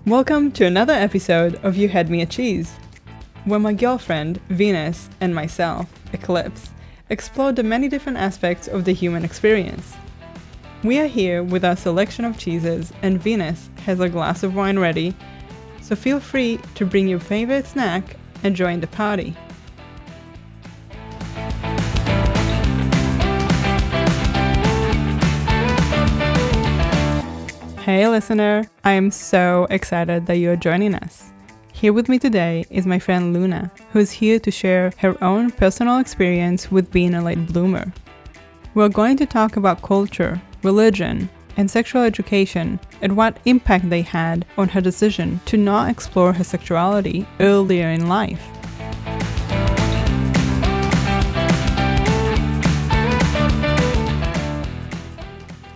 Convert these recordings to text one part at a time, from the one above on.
Welcome to another episode of You Had Me a Cheese, where my girlfriend, Venus, and myself, Eclipse, explore the many different aspects of the human experience. We are here with our selection of cheeses, and Venus has a glass of wine ready, so feel free to bring your favorite snack and join the party. Hey listener, I am so excited that you are joining us. Here with me today is my friend Luna, who is here to share her own personal experience with being a late bloomer. We're going to talk about culture, religion, and sexual education and what impact they had on her decision to not explore her sexuality earlier in life.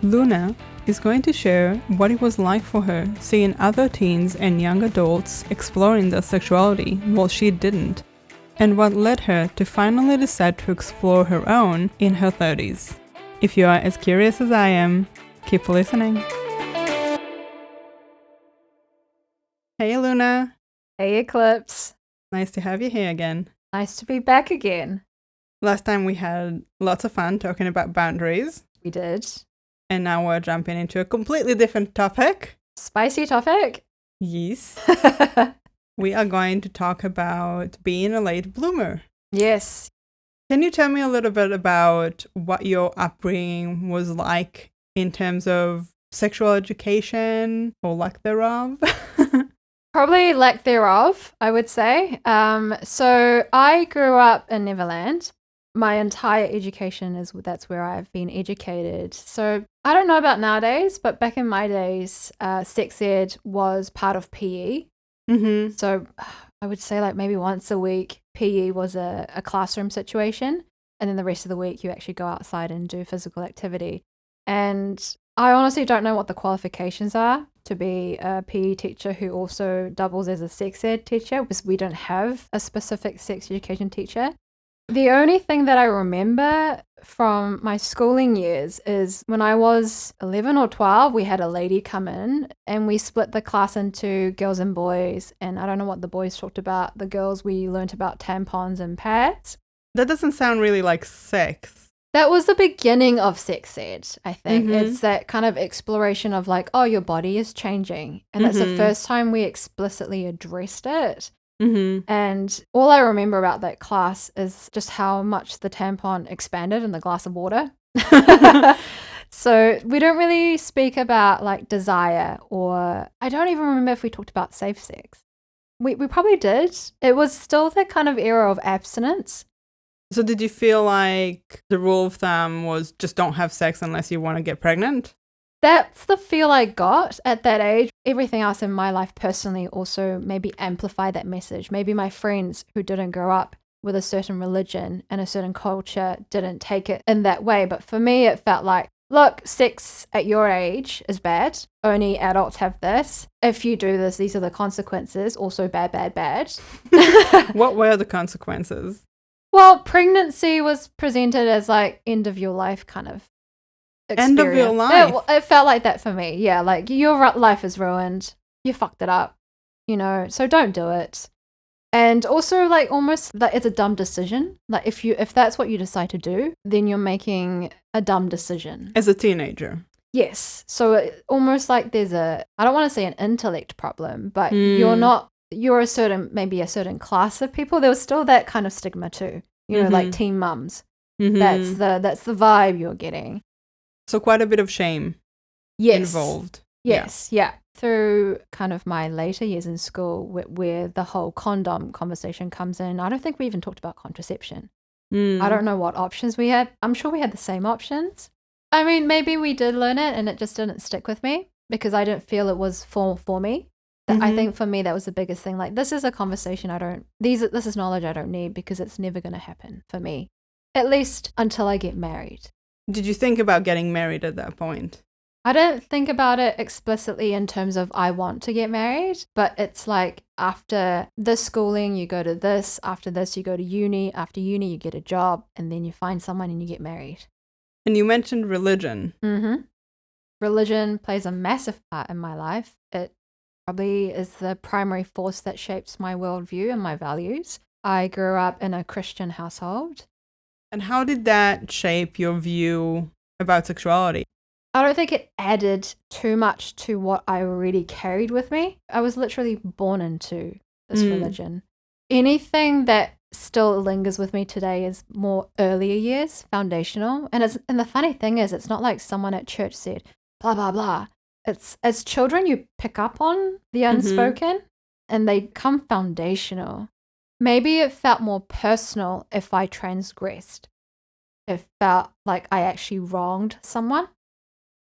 Luna is going to share what it was like for her seeing other teens and young adults exploring their sexuality while she didn't, and what led her to finally decide to explore her own in her 30s. If you are as curious as I am, keep listening. Hey Luna. Hey Eclipse. Nice to have you here again. Nice to be back again. Last time we had lots of fun talking about boundaries. We did. And now we're jumping into a completely different topic. Spicy topic? Yes. We are going to talk about being a late bloomer. Yes. Can you tell me a little bit about what your upbringing was like in terms of sexual education or lack thereof? Probably lack thereof, I would say. So I grew up in Neverland. My entire education that's where I've been educated. So I don't know about nowadays, but back in my days, sex ed was part of PE. Mm-hmm. So I would say like maybe once a week, PE was a classroom situation. And then the rest of the week, you actually go outside and do physical activity. And I honestly don't know what the qualifications are to be a PE teacher who also doubles as a sex ed teacher, because we don't have a specific sex education teacher. The only thing that I remember from my schooling years is when I was 11 or 12, we had a lady come in and we split the class into girls and boys. And I don't know what the boys talked about. The girls, we learnt about tampons and pads. That doesn't sound really like sex. That was the beginning of sex ed, I think. Mm-hmm. It's that kind of exploration of like, oh, your body is changing. And that's the first time we explicitly addressed it. Mm-hmm. And all I remember about that class is just how much the tampon expanded in the glass of water. So we don't really speak about like desire, or I don't even remember if we talked about safe sex. We probably did. It was still that kind of era of abstinence. So did you feel like the rule of thumb was just don't have sex unless you want to get pregnant? That's the feel I got at that age. Everything else in my life personally also maybe amplify that message. Maybe my friends who didn't grow up with a certain religion and a certain culture didn't take it in that way. But for me, it felt like, look, sex at your age is bad. Only adults have this. If you do this, these are the consequences. Also bad, bad, bad. What were the consequences? Well, pregnancy was presented as like end of your life kind of experience. End of your life? It felt like that for me. Yeah, like your life is ruined. You fucked it up, so don't do it. And also like almost like it's a dumb decision. Like if that's what you decide to do, then you're making a dumb decision. As a teenager? Yes. So almost like there's I don't want to say an intellect problem, but you're maybe a certain class of people. There was still that kind of stigma too, like teen mums. Mm-hmm. That's the vibe you're getting. So quite a bit of shame involved. Yes, yeah. Through kind of my later years in school where the whole condom conversation comes in, I don't think we even talked about contraception. I don't know what options we had. I'm sure we had the same options. I mean, maybe we did learn it and it just didn't stick with me because I didn't feel it was for me. Mm-hmm. I think for me that was the biggest thing. Like, this is a conversation this is knowledge I don't need because it's never going to happen for me, at least until I get married. Did you think about getting married at that point? I don't think about it explicitly in terms of I want to get married, but it's like after this schooling, you go to this, after this, you go to uni, after uni, you get a job, and then you find someone and you get married. And you mentioned religion. Mm-hmm. Religion plays a massive part in my life. It probably is the primary force that shapes my worldview and my values. I grew up in a Christian household. And how did that shape your view about sexuality? I don't think it added too much to what I already carried with me. I was literally born into this religion. Anything that still lingers with me today is more earlier years, foundational. And the funny thing is, it's not like someone at church said, blah, blah, blah. It's as children, you pick up on the unspoken and they come foundational. Maybe it felt more personal if I transgressed. It felt like I actually wronged someone.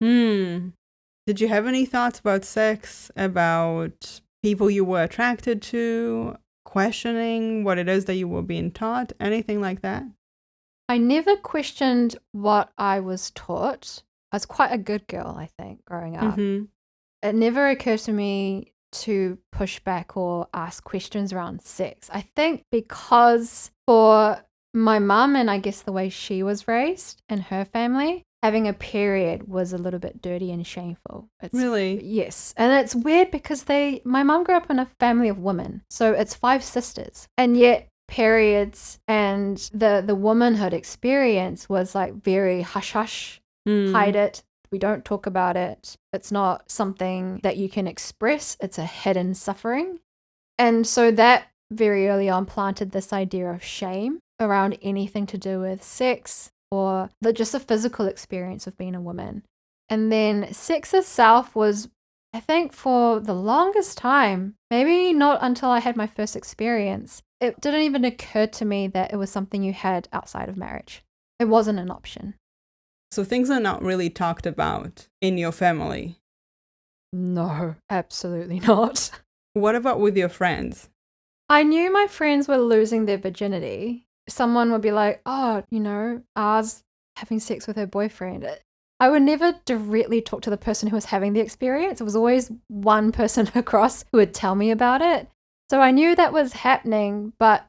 Did you have any thoughts about sex, about people you were attracted to, questioning what it is that you were being taught, anything like that? I never questioned what I was taught. I was quite a good girl, I think, growing up. It never occurred to me to push back or ask questions around sex. I think because for my mum and I guess the way she was raised and her family, having a period was a little bit dirty and shameful. Really? Yes. And it's weird because my mum grew up in a family of women. So it's 5 sisters. And yet periods and the womanhood experience was like very hush hush, hide it. We don't talk about it. It's not something that you can express. It's a hidden suffering. And so that very early on planted this idea of shame around anything to do with sex or just the physical experience of being a woman. And then sex itself was, I think for the longest time, maybe not until I had my first experience, it didn't even occur to me that it was something you had outside of marriage. It wasn't an option. So things are not really talked about in your family? No, absolutely not. What about with your friends? I knew my friends were losing their virginity. Someone would be like, oh, ours having sex with her boyfriend. I would never directly talk to the person who was having the experience. It was always one person across who would tell me about it. So I knew that was happening, but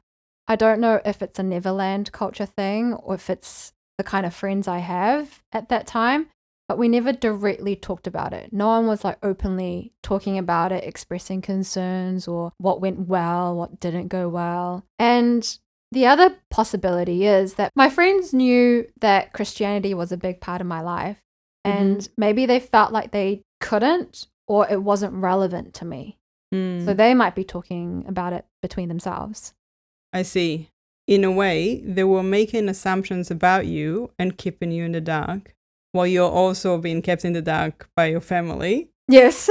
I don't know if it's a Neverland culture thing or if it's the kind of friends I have at that time. But we never directly talked about it. No one was like openly talking about it, expressing concerns or what went well, what didn't go well. And the other possibility is that my friends knew that Christianity was a big part of my life and maybe they felt like they couldn't or it wasn't relevant to me. So they might be talking about it between themselves. I see. In a way, they were making assumptions about you and keeping you in the dark, while you're also being kept in the dark by your family. Yes.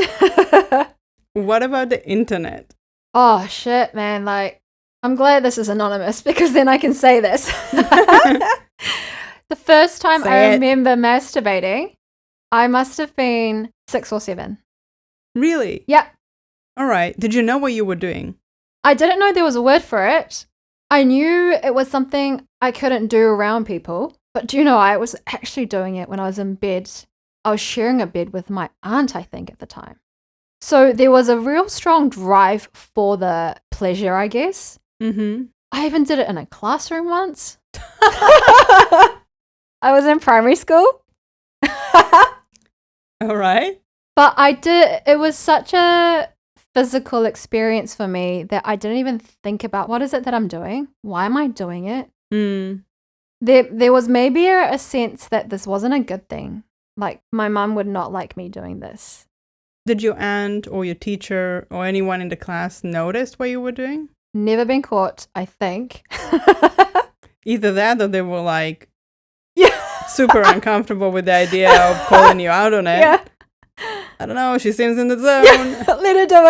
What about the internet? Oh, shit, man. Like, I'm glad this is anonymous because then I can say this. The first time I remember masturbating, I must have been 6 or 7. Really? Yeah. All right. Did you know what you were doing? I didn't know there was a word for it. I knew it was something I couldn't do around people. But do you know, I was actually doing it when I was in bed. I was sharing a bed with my aunt, I think, at the time. So there was a real strong drive for the pleasure, I guess. I even did it in a classroom once. I was in primary school. All right. But it was such a physical experience for me that I didn't even think about what is it that I'm doing? Why am I doing it? There was maybe a sense that this wasn't a good thing. Like my mum would not like me doing this. Did your aunt or your teacher or anyone in the class notice what you were doing? Never been caught, I think. Either that or they were like super uncomfortable with the idea of calling you out on it. Yeah. I don't know, she seems in the zone. Let her do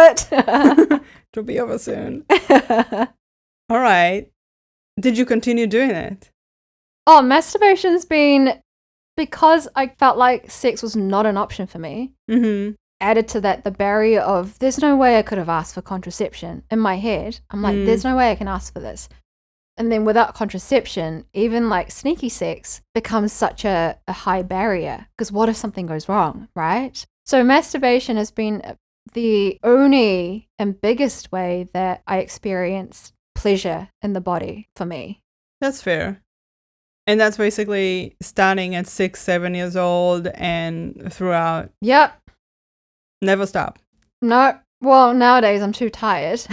it. It'll be over soon. All right. Did you continue doing it? Oh, masturbation's been, because I felt like sex was not an option for me, added to that the barrier of there's no way I could have asked for contraception. In my head, I'm like, there's no way I can ask for this. And then without contraception, even like sneaky sex becomes such a high barrier because what if something goes wrong, right? So masturbation has been the only and biggest way that I experience pleasure in the body for me. That's fair. And that's basically starting at 6, 7 years old and throughout. Yep. Never stop. No. Well, nowadays I'm too tired.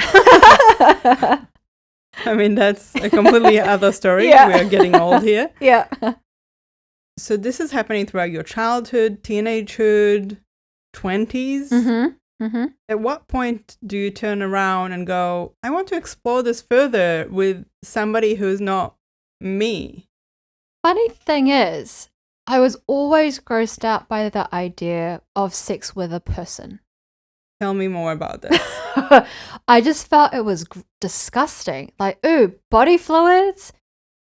I mean, that's a completely other story. Yeah. We are getting old here. Yeah. So this is happening throughout your childhood, teenagehood, 20s. Mm-hmm. Mm-hmm. At what point do you turn around and go, I want to explore this further with somebody who's not me? Funny thing is, I was always grossed out by the idea of sex with a person. Tell me more about this. I just felt it was disgusting. Like, ooh, body fluids,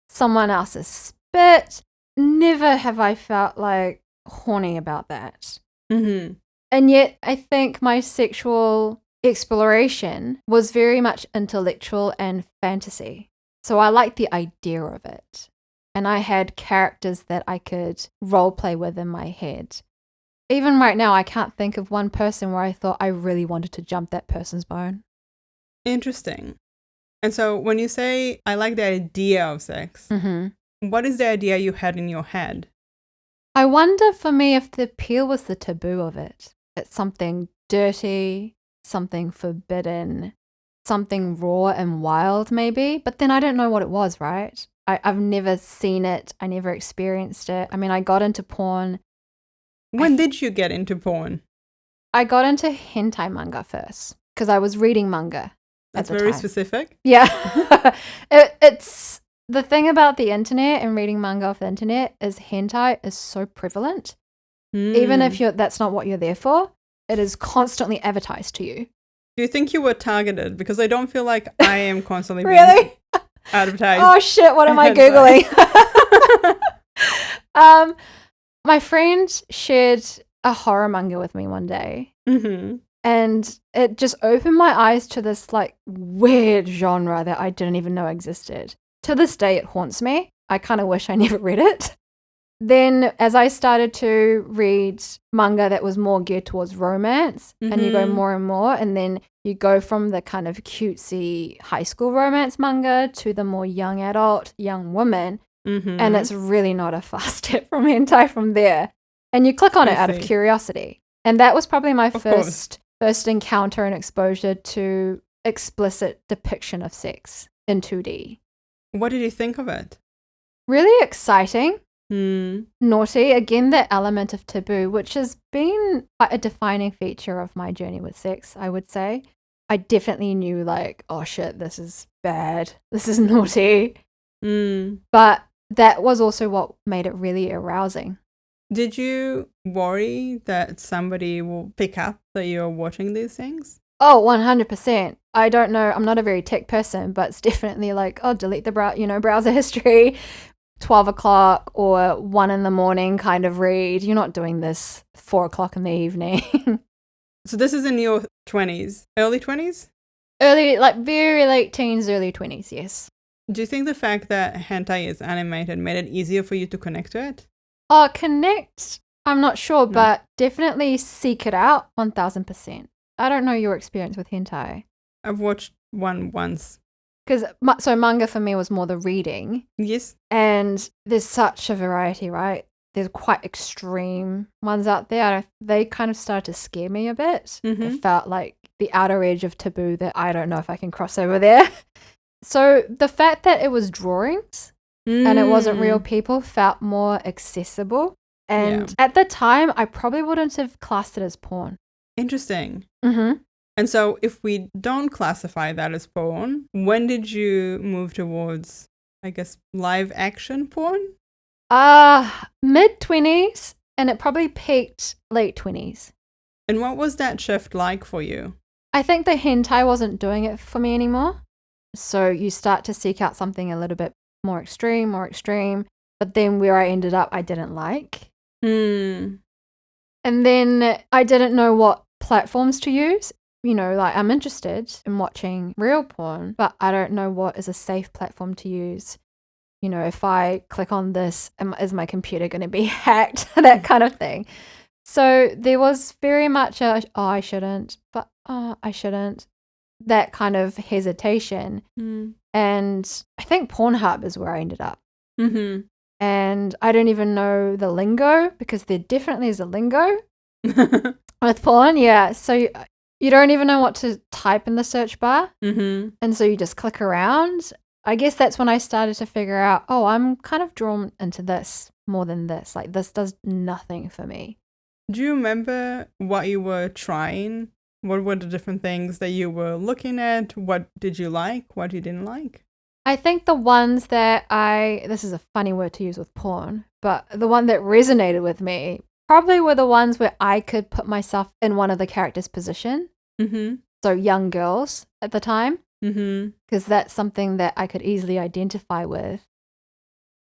someone else's spit. Never have I felt like horny about that. Mm-hmm. And yet, I think my sexual exploration was very much intellectual and fantasy. So I liked the idea of it. And I had characters that I could role play with in my head. Even right now, I can't think of one person where I thought I really wanted to jump that person's bone. Interesting. And so when you say, I like the idea of sex, what is the idea you had in your head? I wonder for me if the appeal was the taboo of it. It's something dirty, something forbidden, something raw and wild maybe, but then I don't know what it was, right? I've never seen it. I never experienced it. I mean, I got into porn. When did you get into porn? I got into hentai manga first because I was reading manga. That's very specific. Yeah. It's the thing about the internet and reading manga off the internet is hentai is so prevalent. Even if that's not what you're there for, it is constantly advertised to you. Do you think you were targeted? Because I don't feel like I am constantly really being advertised. Oh shit, what am I Googling? My friend shared a horror manga with me one day. And it just opened my eyes to this like weird genre that I didn't even know existed. To this day, it haunts me. I kind of wish I never read it. Then as I started to read manga that was more geared towards romance, and you go more and more, and then you go from the kind of cutesy high school romance manga to the more young adult, young woman, and it's really not a fast step from hentai from there. And you click on it out of curiosity. And that was probably my first encounter and exposure to explicit depiction of sex in 2D. What did you think of it? Really exciting. Naughty. Again, that element of taboo, which has been quite a defining feature of my journey with sex, I would say. I definitely knew like, oh shit, this is bad. This is naughty. But that was also what made it really arousing. Did you worry that somebody will pick up that you're watching these things? Oh, 100%. I don't know. I'm not a very tech person, but it's definitely like, oh, delete the browser history, 12 o'clock or 1 a.m. kind of read. You're not doing this 4 o'clock in the evening. So this is in your 20s, early 20s? Early, like very late teens, early 20s, yes. Do you think the fact that hentai is animated made it easier for you to connect to it? Connect, I'm not sure, but definitely seek it out 1000%. I don't know your experience with hentai. I've watched one once. Because so manga for me was more the reading. Yes. And there's such a variety, right? There's quite extreme ones out there. They kind of started to scare me a bit. It felt like the outer edge of taboo that I don't know if I can cross over there. So the fact that it was drawings and it wasn't real people felt more accessible. And at the time, I probably wouldn't have classed it as porn. Interesting. And so if we don't classify that as porn, when did you move towards, I guess, live action porn? Mid-20s, and it probably peaked late 20s. And what was that shift like for you? I think the hentai wasn't doing it for me anymore. So you start to seek out something a little bit more extreme. But then where I ended up, I didn't like. And then I didn't know what platforms to use. like I'm interested in watching real porn, but I don't know what is a safe platform to use. If I click on this, is my computer going to be hacked? That kind of thing. So there was very much I shouldn't, but I shouldn't, that kind of hesitation. And I think Pornhub is where I ended up. Mm-hmm. And I don't even know the lingo, because there definitely is a lingo with porn. Yeah. So you don't even know what to type in the search bar. Mm-hmm. And so you just click around. I guess that's when I started to figure out, I'm kind of drawn into this more than this. Like, this does nothing for me. Do you remember what you were trying? What were the different things that you were looking at? What did you like? What you didn't like? I think the ones that this is a funny word to use with porn, but the one that resonated with me probably were the ones where I could put myself in one of the characters' position. Mm-hmm. So young girls at the time. Mm-hmm. Because that's something that I could easily identify with.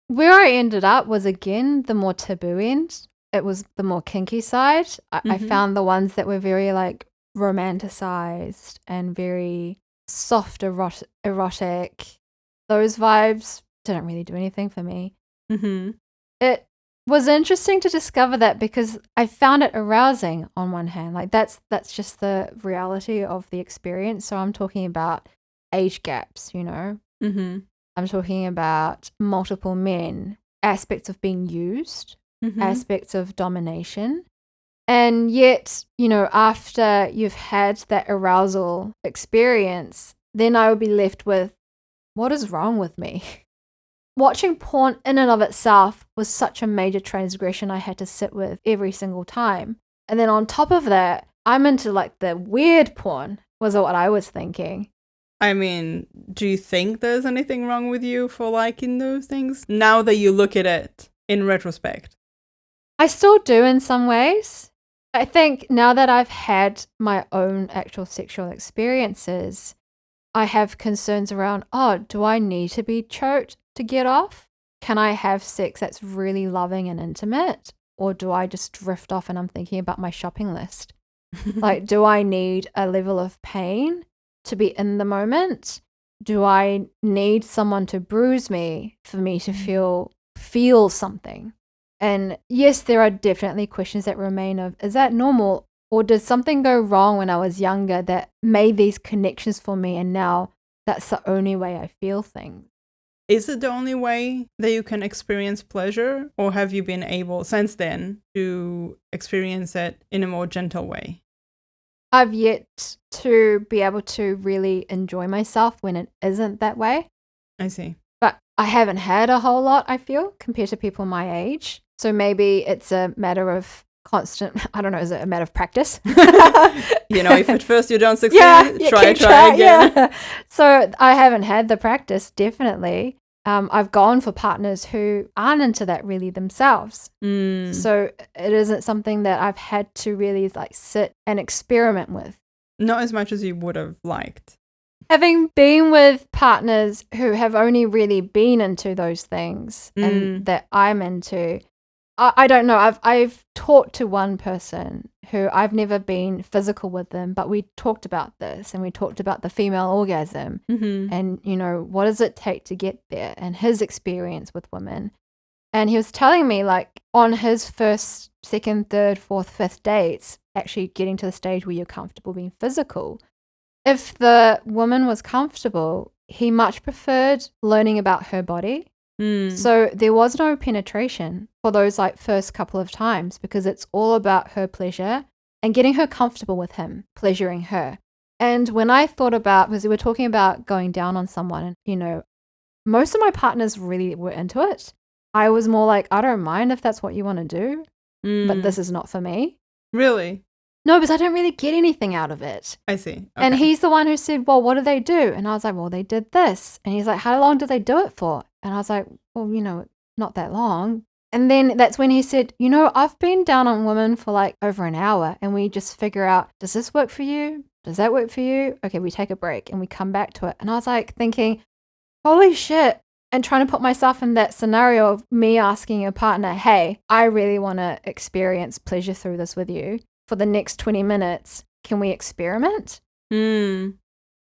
Where I ended up was, again, the more taboo end. It was the more kinky side. I found the ones that were very like romanticized and very soft erotic. Those vibes didn't really do anything for me. Mm-hmm. It was interesting to discover that, because I found it arousing on one hand. Like, that's just the reality of the experience. So I'm talking about age gaps, Mm-hmm. I'm talking about multiple men, aspects of being used, aspects of domination. And yet, after you've had that arousal experience, then I would be left with, what is wrong with me? Watching porn in and of itself was such a major transgression I had to sit with every single time. And then on top of that, I'm into like the weird porn, was what I was thinking. I mean, do you think there's anything wrong with you for liking those things now that you look at it in retrospect? I still do in some ways. I think now that I've had my own actual sexual experiences, I have concerns around, do I need to be choked to get off? Can I have sex that's really loving and intimate? Or do I just drift off and I'm thinking about my shopping list? Like, do I need a level of pain to be in the moment? Do I need someone to bruise me for me to feel something? And yes, there are definitely questions that remain of, is that normal? Or did something go wrong when I was younger that made these connections for me, and now that's the only way I feel things? Is it the only way that you can experience pleasure? Or have you been able since then to experience it in a more gentle way? I've yet to be able to really enjoy myself when it isn't that way. I see. But I haven't had a whole lot, I feel, compared to people my age. So maybe it's a matter of constant, I don't know, is it a matter of practice? If at first you don't succeed, try again. Yeah. So I haven't had the practice, definitely. I've gone for partners who aren't into that really themselves. So it isn't something that I've had to really like sit and experiment with. Not as much as you would have liked. Having been with partners who have only really been into those things and that I'm into, I don't know. I've talked to one person who I've never been physical with them, but we talked about this and we talked about the female orgasm and, what does it take to get there and his experience with women. And he was telling me, like, on his first, second, third, fourth, fifth dates, actually getting to the stage where you're comfortable being physical. If the woman was comfortable, he much preferred learning about her body. So there was no penetration for those like first couple of times, because it's all about her pleasure and getting her comfortable with him, pleasuring her. And when I thought about, because we were talking about going down on someone, and most of my partners really were into it. I was more like, I don't mind if that's what you want to do, but this is not for me. Really? No, because I don't really get anything out of it. I see. Okay. And he's the one who said, well, what do they do? And I was like, well, they did this. And he's like, how long did they do it for? And I was like, well, not that long. And then that's when he said, I've been down on women for like over an hour, and we just figure out, does this work for you? Does that work for you? Okay, we take a break and we come back to it. And I was like thinking, holy shit. And trying to put myself in that scenario of me asking a partner, hey, I really want to experience pleasure through this with you. For the next 20 minutes, can we experiment? Mm.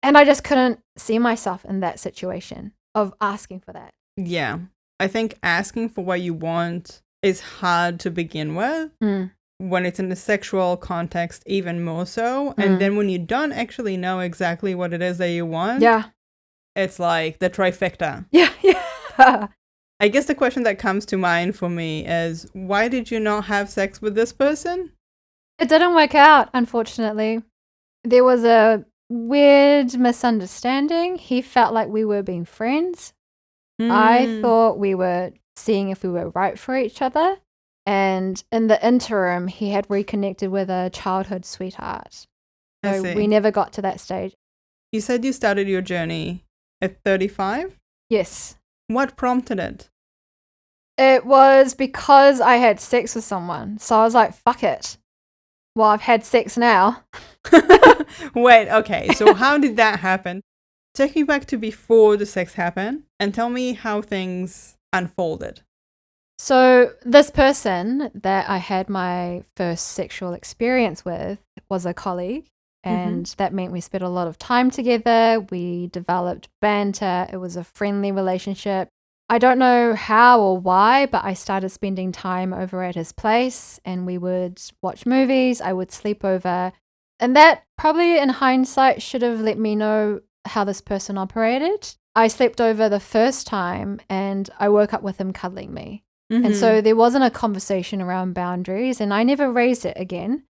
And I just couldn't see myself in that situation of asking for that. Yeah. I think asking for what you want is hard to begin with. When it's in a sexual context, even more so. And then when you don't actually know exactly what it is that you want, Yeah. it's like the trifecta. Yeah. Yeah. I guess the question that comes to mind for me is, why did you not have sex with this person? It didn't work out, unfortunately. There was a weird misunderstanding. He felt like we were being friends. I thought we were seeing if we were right for each other. And in the interim, he had reconnected with a childhood sweetheart. I So see. we never got to that stage. You said you started your journey at 35? Yes. What prompted it? It was because I had sex with someone. So I was like, fuck it. Well, I've had sex now. Wait, okay. So how did that happen? Take me back to before the sex happened and tell me how things unfolded. So this person that I had my first sexual experience with was a colleague. And that meant we spent a lot of time together. We developed banter. It was a friendly relationship. I don't know how or why, but I started spending time over at his place and we would watch movies. I would sleep over. And that probably in hindsight should have let me know how this person operated. I slept over the first time and I woke up with him cuddling me. And so there wasn't a conversation around boundaries and I never raised it again.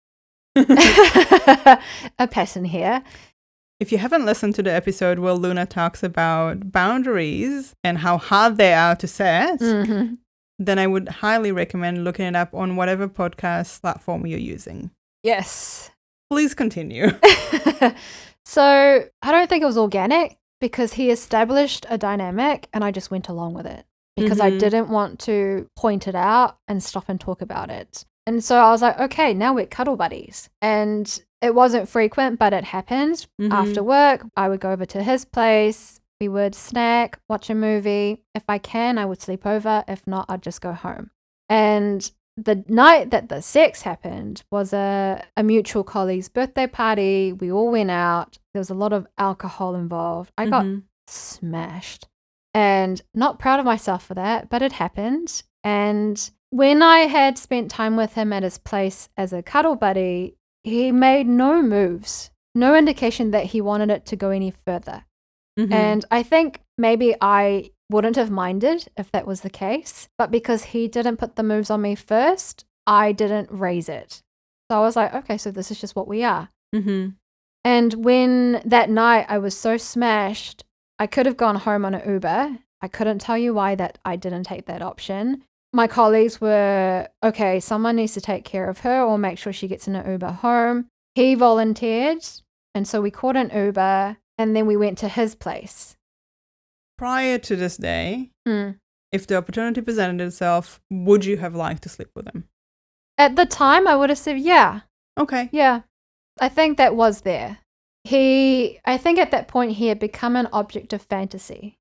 A pattern here. If you haven't listened to the episode where Luna talks about boundaries and how hard they are to set, then I would highly recommend looking it up on whatever podcast platform you're using. Yes. Please continue. So I don't think it was organic because he established a dynamic and I just went along with it because I didn't want to point it out and stop and talk about it. And so I was like, okay, now we're cuddle buddies. And it wasn't frequent, but it happened. After work, I would go over to his place. We would snack, watch a movie. If I can, I would sleep over. If not, I'd just go home. And the night that the sex happened was a mutual colleague's birthday party. We all went out. There was a lot of alcohol involved. I got smashed and not proud of myself for that, but it happened. And when I had spent time with him at his place as a cuddle buddy, he made no moves, no indication that he wanted it to go any further. And I think maybe I wouldn't have minded if that was the case, but because he didn't put the moves on me first, I didn't raise it. So I was like, okay, so this is just what we are. And when that night I was so smashed, I could have gone home on an Uber. I couldn't tell you why that I didn't take that option. My colleagues were, okay, someone needs to take care of her or make sure she gets in an Uber home. He volunteered. And so we called an Uber and then we went to his place. Prior to this day, if the opportunity presented itself, would you have liked to sleep with him? At the time, I would have said, yeah. Okay. Yeah. I think that was there. I think at that point, he had become an object of fantasy.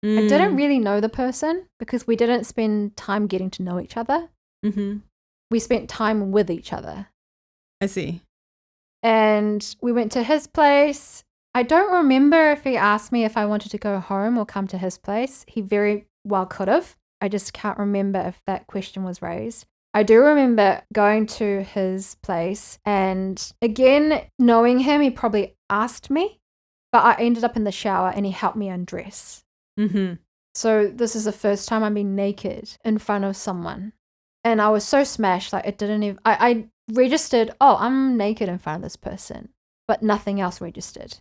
I didn't really know the person because we didn't spend time getting to know each other. We spent time with each other. I see. And we went to his place. I don't remember if he asked me if I wanted to go home or come to his place. He very well could have. I just can't remember if that question was raised. I do remember going to his place and again, knowing him, he probably asked me, but I ended up in the shower and he helped me undress. So this is the first time I've been naked in front of someone. And I was so smashed, like it didn't even, I registered, oh, I'm naked in front of this person, but nothing else registered.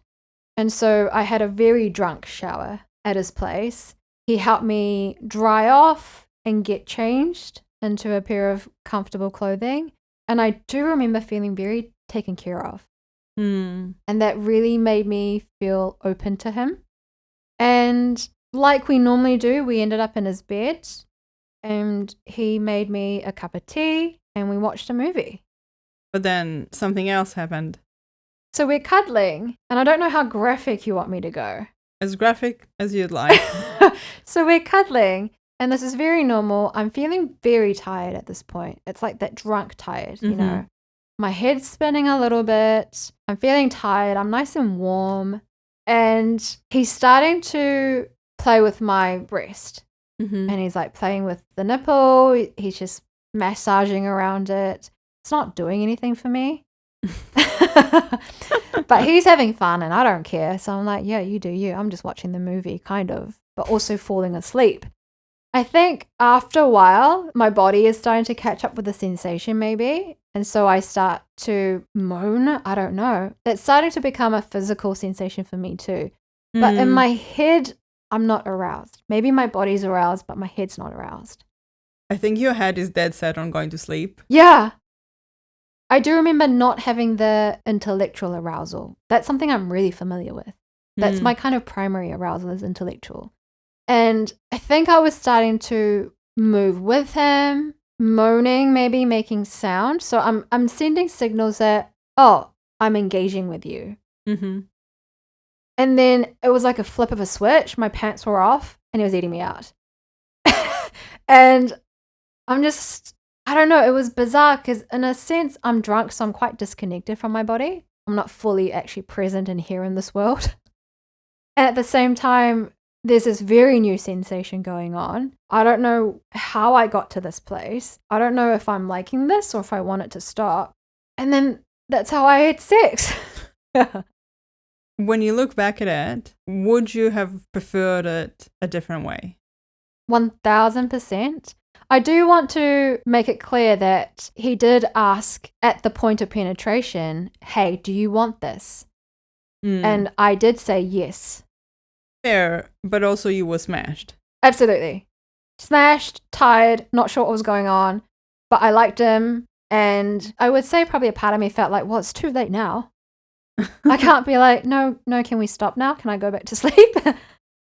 And so I had a very drunk shower at his place. He helped me dry off and get changed into a pair of comfortable clothing. And I do remember feeling very taken care of. And that really made me feel open to him. And like we normally do, we ended up in his bed and he made me a cup of tea and we watched a movie. But then something else happened. So we're cuddling, and I don't know how graphic you want me to go. As graphic as you'd like. So we're cuddling, and this is very normal. I'm feeling very tired at this point. It's like that drunk tired, you know. My head's spinning a little bit. I'm feeling tired. I'm nice and warm. And he's starting to play with my breast. Mm-hmm. And he's like playing with the nipple. He's just massaging around it. It's not doing anything for me. But he's having fun and I don't care. So I'm like, yeah, you do you. I'm just watching the movie, kind of, but also falling asleep. I think after a while, my body is starting to catch up with the sensation, maybe. And so I start to moan. I don't know. It's starting to become a physical sensation for me too. But in my head, I'm not aroused. Maybe my body's aroused, but my head's not aroused. I think your head is dead set on going to sleep. Yeah. I do remember not having the intellectual arousal. That's something I'm really familiar with. That's my kind of primary arousal is intellectual. And I think I was starting to move with him, moaning, maybe making sound. So I'm sending signals that, oh, I'm engaging with you. Mm-hmm. And then it was like a flip of a switch. My pants were off and he was eating me out. And I don't know, it was bizarre because in a sense I'm drunk, so I'm quite disconnected from my body. I'm not fully actually present and here in this world. And at the same time, there's this very new sensation going on. I don't know how I got to this place. I don't know if I'm liking this or if I want it to stop. And then that's how I had sex. When you look back at it, would you have preferred it a different way? 1000%. I do want to make it clear that he did ask at the point of penetration, hey, do you want this? And I did say yes. Fair, but also you were smashed. Absolutely. Smashed, tired, not sure what was going on, but I liked him. And I would say probably a part of me felt like, well, it's too late now. I can't be like, no, can we stop now? Can I go back to sleep?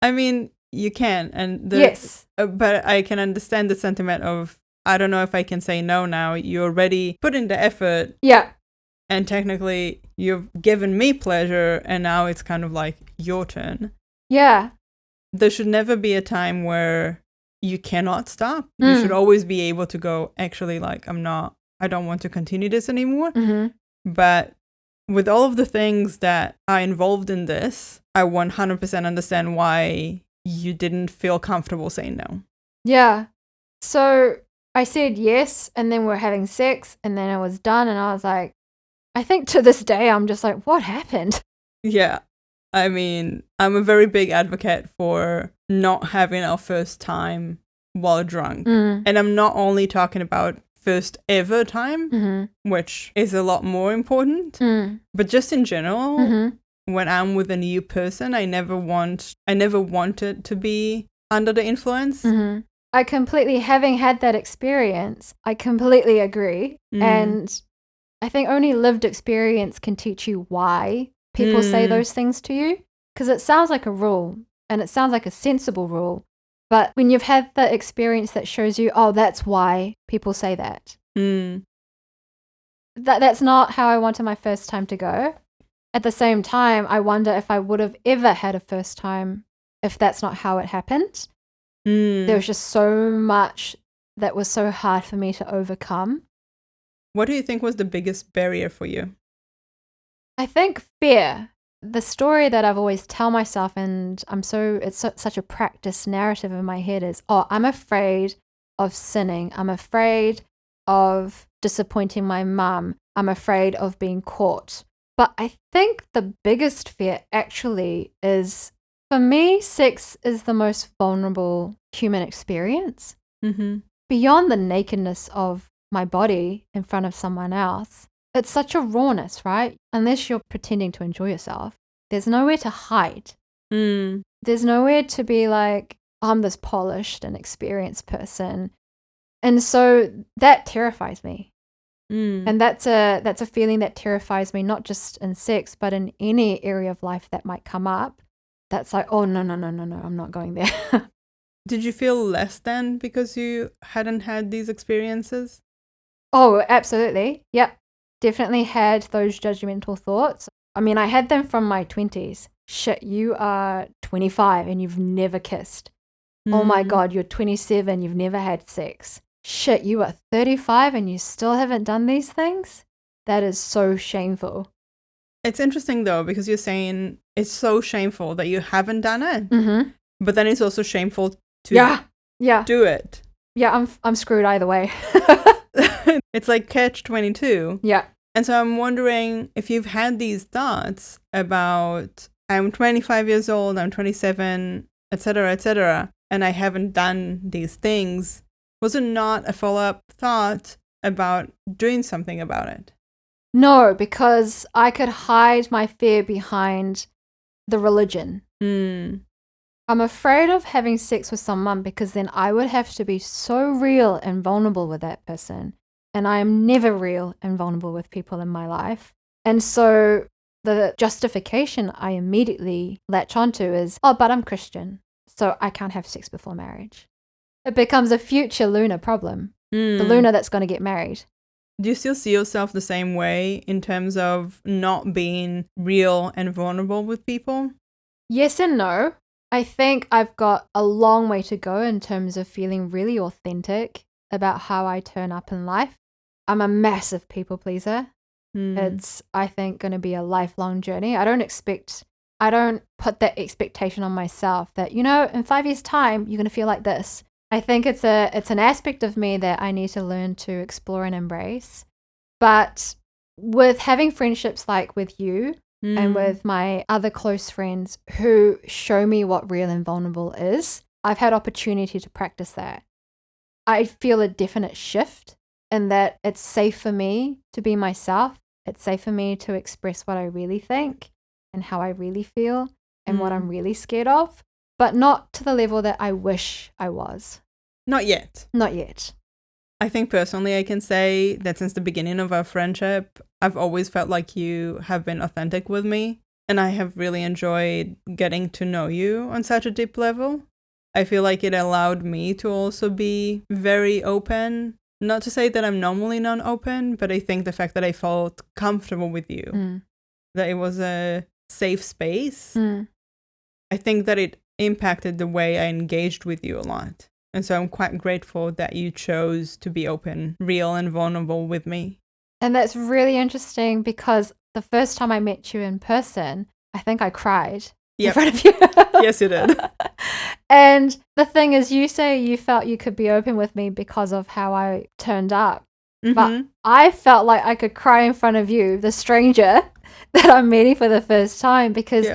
I mean, you can. And yes. But I can understand the sentiment of, I don't know if I can say no now. You already put in the effort. Yeah. And technically, you've given me pleasure, and now it's kind of like your turn. Yeah. There should never be a time where you cannot stop. You should always be able to go, actually, like, I don't want to continue this anymore. Mm-hmm. But with all of the things that are involved in this, I 100% understand why you didn't feel comfortable saying no. Yeah. So I said yes, and then we're having sex, and then I was done, and I was like, I think to this day, I'm just like, what happened? Yeah. I mean, I'm a very big advocate for not having our first time while drunk. And I'm not only talking about first ever time, which is a lot more important, but just in general, when I'm with a new person, I never wanted to be under the influence. I completely, having had that experience, I completely agree. And I think only lived experience can teach you why people say those things to you. Because it sounds like a rule and it sounds like a sensible rule. But when you've had the experience that shows you, oh, that's why people say that. That's not how I wanted my first time to go. At the same time, I wonder if I would have ever had a first time if that's not how it happened. There was just so much that was so hard for me to overcome. What do you think was the biggest barrier for you? I think fear. The story that I've always tell myself, and it's such a practice narrative in my head is, oh, I'm afraid of sinning. I'm afraid of disappointing my mum. I'm afraid of being caught. But I think the biggest fear actually is, for me, sex is the most vulnerable human experience. Beyond the nakedness of my body in front of someone else, it's such a rawness, right? Unless you're pretending to enjoy yourself, there's nowhere to hide. There's nowhere to be like, I'm this polished and experienced person. And so that terrifies me. And that's a feeling that terrifies me, not just in sex, but in any area of life that might come up. That's like, oh, no, I'm not going there. Did you feel less than because you hadn't had these experiences? Oh, absolutely. Yep. Definitely had those judgmental thoughts. I mean, I had them from my 20s. Shit, you are 25 and you've never kissed. Oh my God, you're 27, you've never had sex. Shit, you are 35 and you still haven't done these things? That is so shameful. It's interesting though, because you're saying it's so shameful that you haven't done it, Mm-hmm. but then it's also shameful to Yeah. do it. Yeah, I'm screwed either way. It's like catch-22. Yeah. And so I'm wondering if you've had these thoughts about, I'm 25 years old, I'm 27, etc., and I haven't done these things. Was it not a follow-up thought about doing something about it? No, because I could hide my fear behind the religion. I'm afraid of having sex with someone because then I would have to be so real and vulnerable with that person. And I am never real and vulnerable with people in my life. And so the justification I immediately latch onto is, oh, but I'm Christian, so I can't have sex before marriage. It becomes a future Luna problem. The Luna that's going to get married. Do you still see yourself the same way in terms of not being real and vulnerable with people? Yes and no. I think I've got a long way to go in terms of feeling really authentic about how I turn up in life. I'm a massive people pleaser. It's, I think, going to be a lifelong journey. I don't put that expectation on myself that, in 5 years' time, you're going to feel like this. I think it's an aspect of me that I need to learn to explore and embrace. But with having friendships like with you and with my other close friends who show me what real and vulnerable is, I've had opportunity to practice that. I feel a definite shift in that it's safe for me to be myself. It's safe for me to express what I really think and how I really feel and what I'm really scared of, but not to the level that I wish I was. Not yet. Not yet. I think personally I can say that since the beginning of our friendship, I've always felt like you have been authentic with me, and I have really enjoyed getting to know you on such a deep level. I feel like it allowed me to also be very open. Not to say that I'm normally non-open, but I think the fact that I felt comfortable with you, that it was a safe space, I think that it impacted the way I engaged with you a lot. And so I'm quite grateful that you chose to be open, real, and vulnerable with me. And that's really interesting because the first time I met you in person, I think I cried in front of you. Yes, you did. And the thing is, you say you felt you could be open with me because of how I turned up. But I felt like I could cry in front of you, the stranger that I'm meeting for the first time, because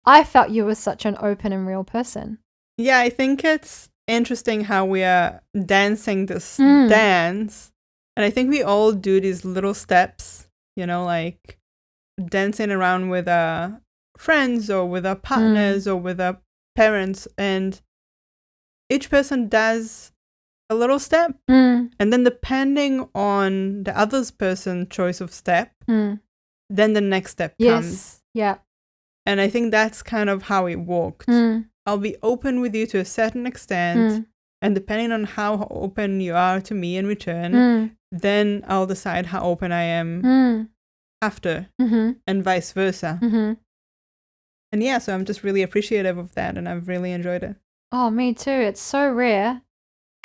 I felt you were such an open and real person. Yeah, I think it's interesting how we are dancing this dance. And I think we all do these little steps, like dancing around with our friends or with our partners or with our parents. And each person does a little step. And then depending on the other person's choice of step, then the next step comes. Yeah. And I think that's kind of how it worked. I'll be open with you to a certain extent. And depending on how open you are to me in return, then I'll decide how open I am after and vice versa. And yeah, so I'm just really appreciative of that, and I've really enjoyed it. Oh, me too. It's so rare.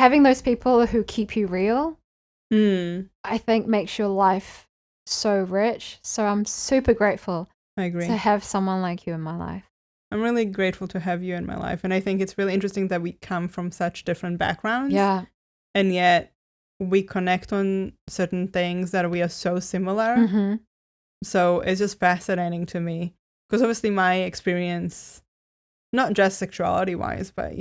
Having those people who keep you real, I think makes your life so rich. So I'm super grateful I agree. to have someone like you in my life. I'm really grateful to have you in my life. And I think it's really interesting that we come from such different backgrounds. Yeah. And yet we connect on certain things that we are so similar. So it's just fascinating to me. Because obviously my experience, not just sexuality wise, but,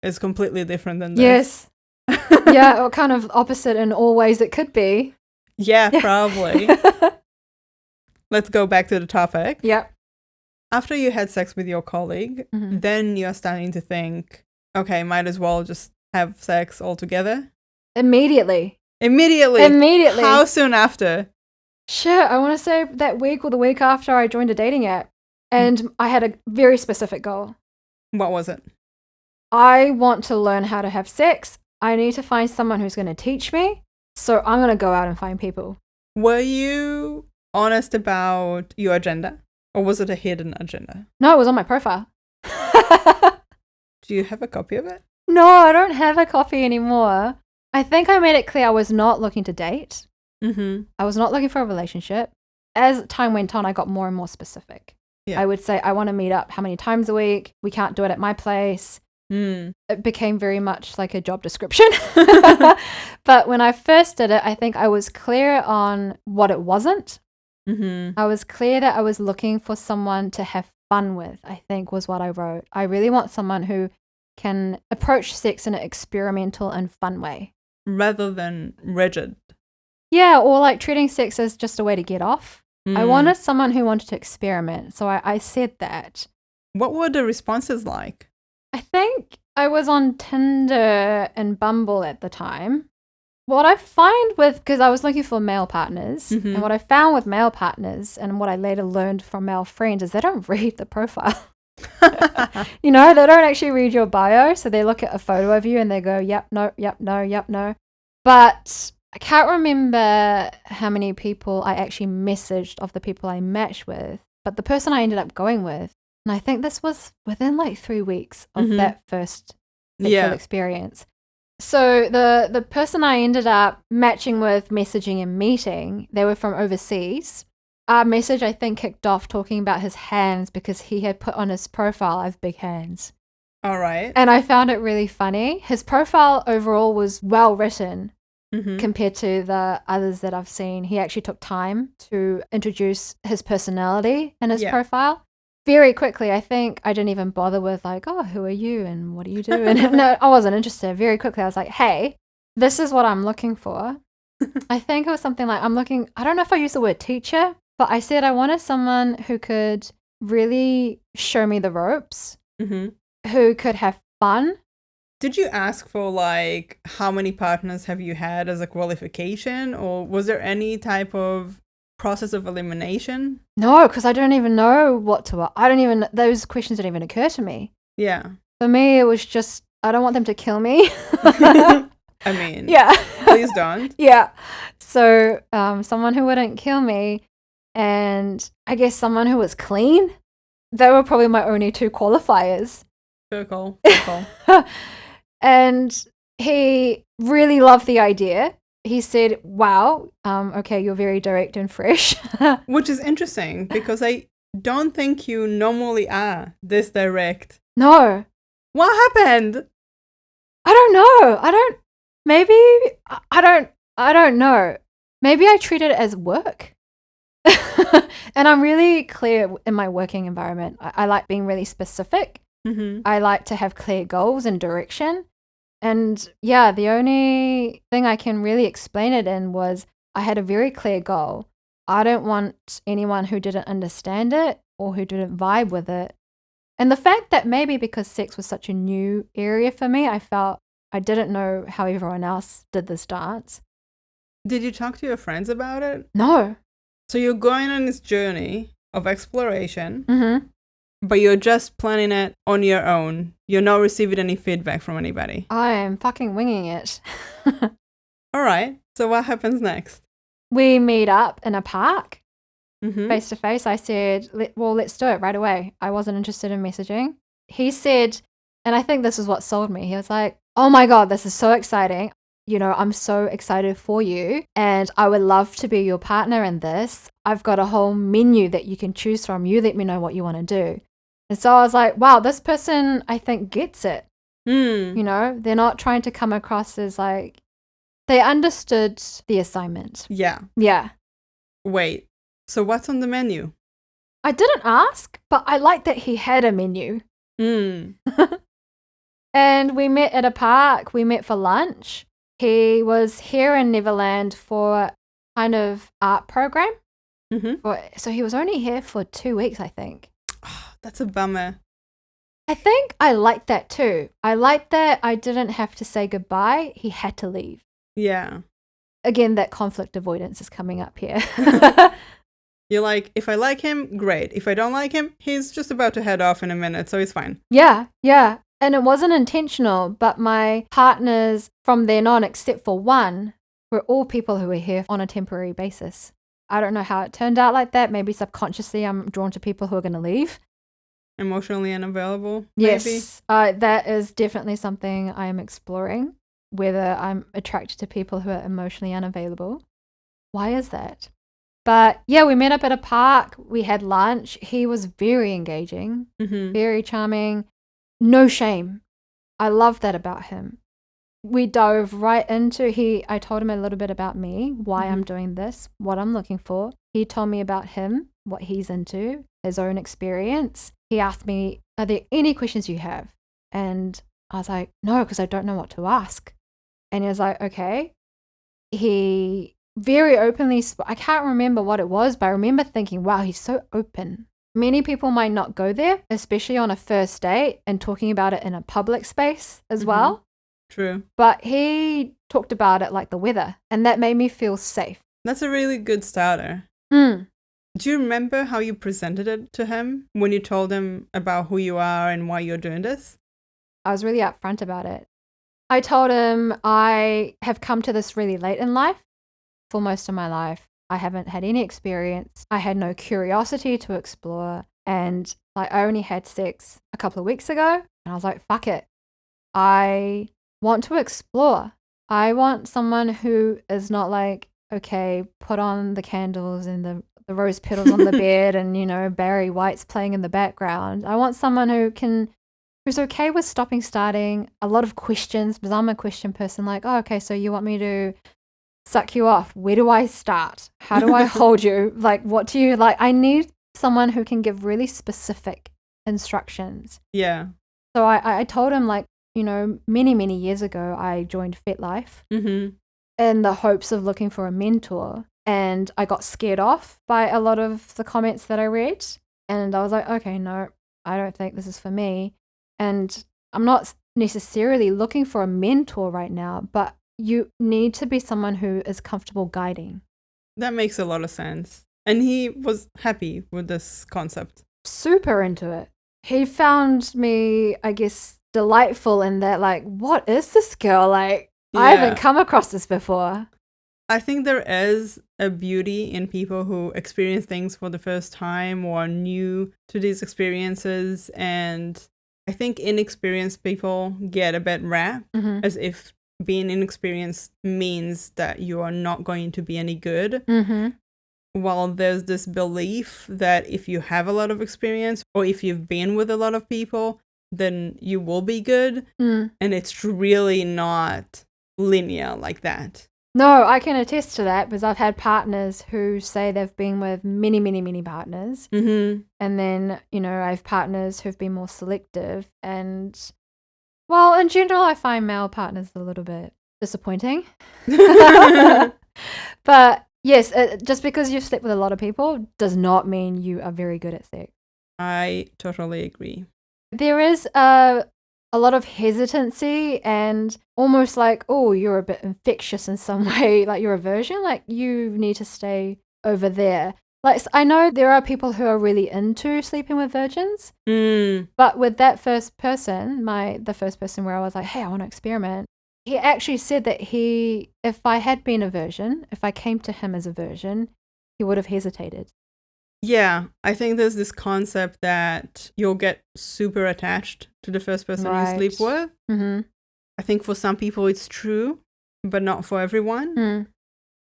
is completely different than this. Yes. Yeah, or kind of opposite in all ways it could be. Yeah, probably. Let's go back to the topic. Yep. After you had sex with your colleague, then you're starting to think, okay, might as well just have sex altogether. Immediately. Immediately. How soon after? Sure, I want to say that week or the week after I joined a dating app. And I had a very specific goal. What was it? I want to learn how to have sex. I need to find someone who's going to teach me. So I'm going to go out and find people. Were you honest about your agenda? Or was it a hidden agenda? No, it was on my profile. Do you have a copy of it? No, I don't have a copy anymore. I think I made it clear I was not looking to date. Mm-hmm. I was not looking for a relationship. As time went on, I got more and more specific. Yeah. I would say, I want to meet up how many times a week? We can't do it at my place. Mm. It became very much like a job description. But when I first did it, I think I was clear on what it wasn't. Mm-hmm. I was clear that I was looking for someone to have fun with, I think was what I wrote. I really want someone who can approach sex in an experimental and fun way. Rather than rigid. Yeah, or like treating sex as just a way to get off. I Mm. wanted someone who wanted to experiment. So I said that. What were the responses like? I think I was on Tinder and Bumble at the time. What I find with, because I was looking for male partners, Mhm. and what I found with male partners and what I later learned from male friends is they don't read the profile. You know, they don't actually read your bio. So they look at a photo of you and they go, yep, no, yep, no, yep, no. But I can't remember how many people I actually messaged of the people I matched with. But the person I ended up going with, and I think this was within like 3 weeks of Mhm. that first sexual Yeah. experience. So the person I ended up matching with, messaging and meeting, they were from overseas. Our message, I think, kicked off talking about his hands because he had put on his profile, I have big hands. All right. And I found it really funny. His profile overall was well written Mm-hmm. compared to the others that I've seen. He actually took time to introduce his personality in his Yeah. profile. Very quickly, I think I didn't even bother with like, oh, who are you and what do you do? And no, I wasn't interested. Very quickly, I was like, hey, this is what I'm looking for. I think it was something like, I don't know if I used the word teacher, but I said I wanted someone who could really show me the ropes, Mm-hmm. who could have fun. Did you ask for like how many partners have you had as a qualification, or was there any type of process of elimination? No, because I don't even know what to, those questions didn't even occur to me. Yeah. For me, it was just, I don't want them to kill me. I mean, Yeah. please don't. Yeah. So, someone who wouldn't kill me, and I guess someone who was clean. They were probably my only two qualifiers. Circle. And he really loved the idea. He said, wow, okay, you're very direct and fresh. Which is interesting because I don't think you normally are this direct. No. What happened? I don't know. I don't know. Maybe I treat it as work. And I'm really clear in my working environment. I like being really specific. Mm-hmm. I like to have clear goals and direction. And yeah, the only thing I can really explain it in was I had a very clear goal. I don't want anyone who didn't understand it or who didn't vibe with it. And the fact that maybe because sex was such a new area for me, I felt I didn't know how everyone else did this dance. Did you talk to your friends about it? No. So you're going on this journey of exploration, Mm-hmm. but you're just planning it on your own. You're not receiving any feedback from anybody. I am fucking winging it. All right. So what happens next? We meet up in a park, Mm-hmm. face to face. I said, let's do it right away. I wasn't interested in messaging. He said, and I think this is what sold me. He was like, oh my God, this is so exciting. You know, I'm so excited for you and I would love to be your partner in this. I've got a whole menu that you can choose from. You let me know what you want to do. And so I was like, wow, this person, I think, gets it. Hmm. You know, they're not trying to come across as like, they understood the assignment. Yeah. Yeah. Wait. So what's on the menu? I didn't ask, but I liked that he had a menu. Hmm. And we met at a park. We met for lunch. He was here in Neverland for kind of art program. Mm-hmm. So he was only here for 2 weeks, I think. Oh, that's a bummer. I think I liked that too. I liked that I didn't have to say goodbye. He had to leave. Yeah. Again, that conflict avoidance is coming up here. You're like, if I like him, great. If I don't like him, he's just about to head off in a minute, so it's fine. Yeah. And it wasn't intentional, but my partners from then on, except for one, were all people who were here on a temporary basis. I don't know how it turned out like that. Maybe subconsciously I'm drawn to people who are going to leave. Emotionally unavailable, maybe? Yes, that is definitely something I am exploring, whether I'm attracted to people who are emotionally unavailable. why is that? But yeah, we met up at a park. We had lunch. He was very engaging, very charming, no shame. I love that about him. We dove right into I told him a little bit about me, why I'm doing this, what I'm looking for. He told me about him, what he's into, his own experience. He asked me, are there any questions you have? And I was like, no, because I don't know what to ask. And he was like, okay. He very openly I can't remember what it was, but I remember thinking, wow, he's so open. Many people might not go there, especially on a first date, and talking about it in a public space as well. True. But he talked about it like the weather, and that made me feel safe. That's a really good starter. Do you remember how you presented it to him when you told him about who you are and why you're doing this? I was really upfront about it. I told him I have come to this really late in life. For most of my life, I haven't had any experience. I had no curiosity to explore. And I only had sex a couple of weeks ago. And I was like, fuck it. I want to explore. I want someone who is not like, okay, put on the candles and the rose petals on the bed and, you know, Barry White's playing in the background. I want someone who's okay with stopping, starting, a lot of questions, because I'm a question person, like, oh, okay, so you want me to suck you off? Where do I start? How do I hold you? Like, what do you like? I need someone who can give really specific instructions. Yeah. So I told him, like, you know, many, many years ago, I joined FetLife in the hopes of looking for a mentor. And I got scared off by a lot of the comments that I read. And I was like, okay, no, I don't think this is for me. And I'm not necessarily looking for a mentor right now, but you need to be someone who is comfortable guiding. That makes a lot of sense. And he was happy with this concept. Super into it. He found me, I guess, delightful in that, like, what is this girl? Like, I haven't come across this before. I think there is a beauty in people who experience things for the first time or are new to these experiences. And I think inexperienced people get a bad rap, as if being inexperienced means that you are not going to be any good. While there's this belief that if you have a lot of experience or if you've been with a lot of people, then you will be good. And it's really not linear like that. No, I can attest to that because I've had partners who say they've been with many, many, many partners. And then, you know, I have partners who've been more selective. And, well, in general, I find male partners a little bit disappointing. But yes, just because you've slept with a lot of people does not mean you are very good at sex. I totally agree. There is a lot of hesitancy and almost like, oh, you're a bit infectious in some way, like your aversion, like you need to stay over there. Like, I know there are people who are really into sleeping with virgins, but with that first person, the first person where I was like, hey, I want to experiment, he actually said that if I had been a virgin, if I came to him as a virgin, he would have hesitated. Yeah, I think there's this concept that you'll get super attached to the first person you sleep with. I think for some people it's true, but not for everyone.